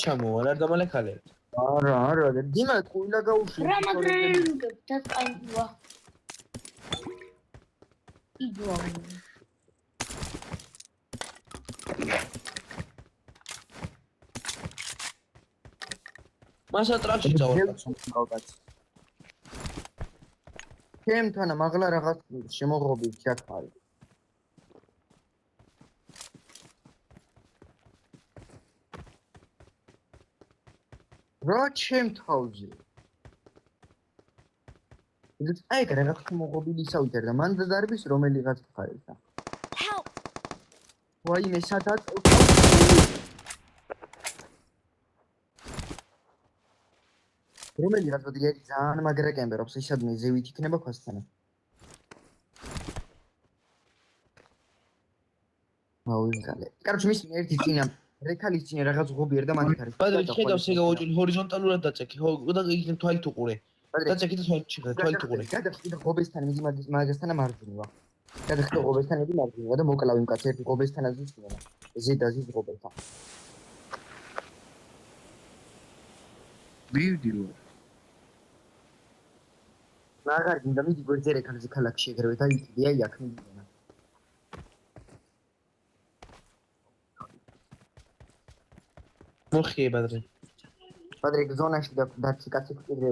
ჩამოვა რა დამალეკალე არა დიმა ყუილა გაუშვი რა მაგრამ დასყიდვა იდვა მასა ტრაქში წავარ ჩემთან მაღლა რაღაც შემოღობი ჩაქარი რა ჩემ თავზე აი რაღაც მოღობილი ისავით და მან დარბის რომელიღაც ხარისა ვაი მე სადაც რომელიღაც მოდი ძალიან მაგრა კემპერობს ისადმე ზევით იქნება ქვასთან აუიღალე კაროჩე მის ერთი წინა რეკალის წინა რაღაც ღობი ერდა მანდ არის ბადრი ხედავს ეგ ოჭი ჰორიზონტალურად დაწექი ხო და იქ თვალით უყურე დაწექი და თვალით უყურე გადახტი ღობესთან მიდი მაგასთან მარჯვნივ გადახტი ღობესთან მიდი მარჯვნივ და მოკლავ იმ კაც ერთი ღობესთანაც ვიწინა ზედაზის ღობესთან მივდი მაგარ გინდა მიდი გვერდზე რეკალზე ქალაქში ეგრევე და იქ აი აქ მიდი მოხიე ბადრი ბადრი ზონაში და კაცი კიდე